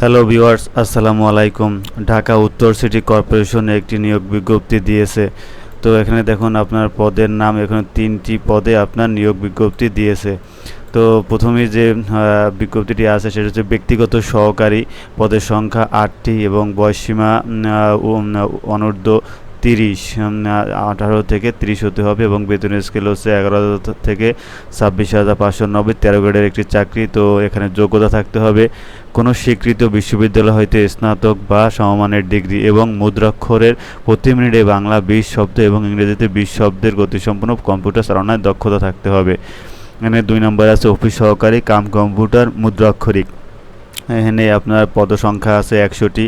Hello viewers, আসসালামু আলাইকুম। ঢাকা উত্তর সিটি কর্পোরেশন একটি নিয়োগ বিজ্ঞপ্তি দিয়েছে। তো এখানে দেখুন আপনার পদের নাম, এখানে 3টি পদে আপনার নিয়োগ বিজ্ঞপ্তি দিয়েছে। তো প্রথমেই যে বিজ্ঞপ্তিটি আছে সেটা হচ্ছে ব্যক্তিগত সহকারী, পদের সংখ্যা 8টি এবং বয়সসীমা অনূর্ধ্ব 30, 18 থেকে 30 হতে হবে এবং বেতনের স্কেল হচ্ছে 11,000 থেকে 26,590, 13 গ্রেডের একটি চাকরি। তো এখানে যোগ্যতা থাকতে হবে কোনো স্বীকৃত বিশ্ববিদ্যালয় হইতে স্নাতক বা সমমানের ডিগ্রি এবং মুদ্রাক্ষরের প্রতি মিনিটে বাংলা 20 শব্দ এবং ইংরেজিতে 20 শব্দের গতিসম্পন্ন কম্পিউটার চালানোর দক্ষতা থাকতে হবে। এখানে 2 নম্বরে আছে অফিস সহকারী কাম কম্পিউটার মুদ্রাক্ষরিক। এখানে আপনার পদসংখ্যা আছে 100টি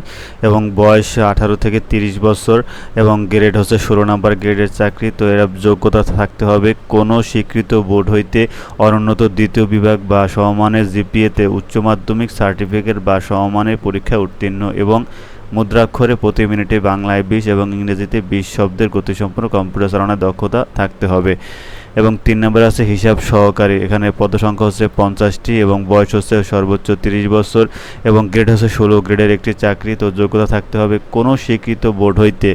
এবং বয়স 18 থেকে 30 বছর এবং গ্রেড হচ্ছে 16 নম্বর গ্রেডের চাকরি। তো এর যোগ্যতা থাকতে হবে কোনো স্বীকৃত বোর্ড হইতে অনুন্নত দ্বিতীয় বিভাগ বা সমমানের জিপিএতে উচ্চ মাধ্যমিক সার্টিফিকেট বা সমমানের পরীক্ষায় উত্তীর্ণ এবং মুদ্রাক্ষরে প্রতি মিনিটে বাংলায় 20 এবং ইংরেজিতে 20 শব্দের গতিসম্পন্ন কম্পিউটার চালানোর দক্ষতা থাকতে হবে। এবং 3 নম্বরে আছে হিসাব সহকারী। এখানে পদসংখ্যা হচ্ছে 50টি এবং বয়স হচ্ছে সর্বোচ্চ 30 বছর এবং গ্রেড হচ্ছে 16 গ্রেডের একটি চাকরি। তো যোগ্যতা থাকতে হবে কোনো স্বীকৃত বোর্ড হইতে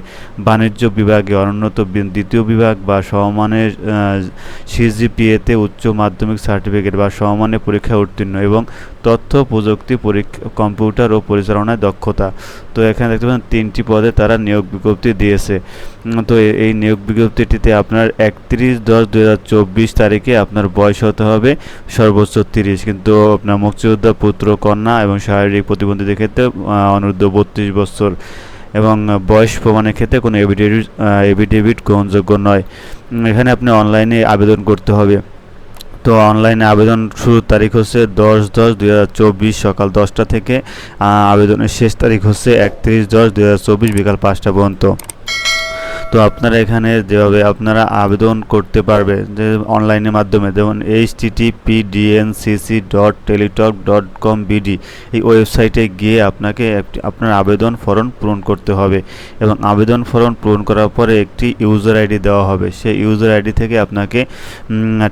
বাণিজ্য বিভাগে অনুন্নত দ্বিতীয় বিভাগ বা সমমানের সিজিপিএতে উচ্চ মাধ্যমিক সার্টিফিকেট বা সমমানের পরীক্ষায় উত্তীর্ণ এবং তথ্য প্রযুক্তি কম্পিউটার ও পরিচালনায় দক্ষতা। তো এখানে দেখতে পাচ্ছেন 3টি পদে তারা নিয়োগ বিজ্ঞপ্তি দিয়েছে। তো এই নিয়োগ বিজ্ঞপ্তিটিতে আপনার 31/10/2024 তারিখে আপনার বয়স হতে হবে সর্বোচ্চ 30, কিন্তু আপনার মুক্তিযোদ্ধা পুত্র কন্যা এবং শারীরিক প্রতিবন্ধীদের ক্ষেত্রে অনূর্ধ্ব 32 বছর এবং বয়স প্রমাণের ক্ষেত্রে কোনো এফিডেভিট গ্রহণযোগ্য নয়। এখানে আপনি অনলাইনে আবেদন করতে হবে। তো অনলাইনে আবেদন শুরুর তারিখ হচ্ছে 10/10/2024 সকাল 10টা থেকে, আবেদনের শেষ তারিখ হচ্ছে 31/10/2024 বিকাল 5টা পর্যন্ত। তো আপনারা এখানে যেভাবে আপনারা আবেদন করতে পারবে যে অনলাইনের মাধ্যমে, যেমন http://dncc.teletalk.com/bd এই ওয়েবসাইটে গিয়ে আপনাকে আপনার আবেদন ফর্ম পূরণ করতে হবে এবং আবেদন ফর্ম পূরণ করার পরে একটি ইউজার আইডি দেওয়া হবে। সেই ইউজার আইডি থেকে আপনাকে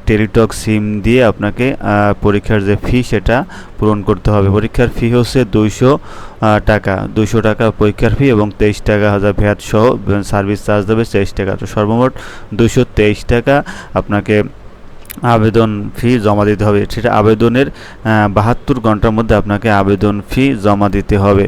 টেলিটক সিম দিয়ে আপনাকে পরীক্ষার যে ফি সেটা পূরণ করতে হবে। পরীক্ষার ফি হচ্ছে 200 টাকা পরীক্ষার ফি এবং 23 টাকা ভ্যাট সহ সার্ভিস চার্জ দেবে 23 টাকা। তো সর্বমোট 223 টাকা আপনাকে আবেদন ফি জমা দিতে হবে। সেটা আবেদনের 72 ঘন্টার মধ্যে আপনাকে আবেদন ফি জমা দিতে হবে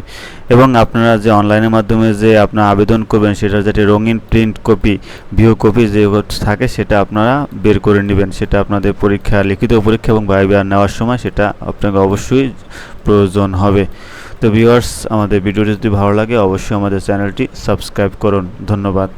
এবং আপনারা যে অনলাইনের মাধ্যমে যে আপনারা আবেদন করবেন সেটা যেটা রঙিন প্রিন্ট কপি ভিউ কপি যে থাকে সেটা আপনারা বের করে নেবেন। সেটা আপনাদের পরীক্ষা লিখিত পরীক্ষা এবং ভাইভা নেওয়ার সময় সেটা আপনাকে অবশ্যই প্রয়োজন হবে। তো ভিউয়ার্স, আমাদের ভিডিওটি যদি ভালো লাগে অবশ্যই আমাদের চ্যানেলটি সাবস্ক্রাইব করুন। ধন্যবাদ।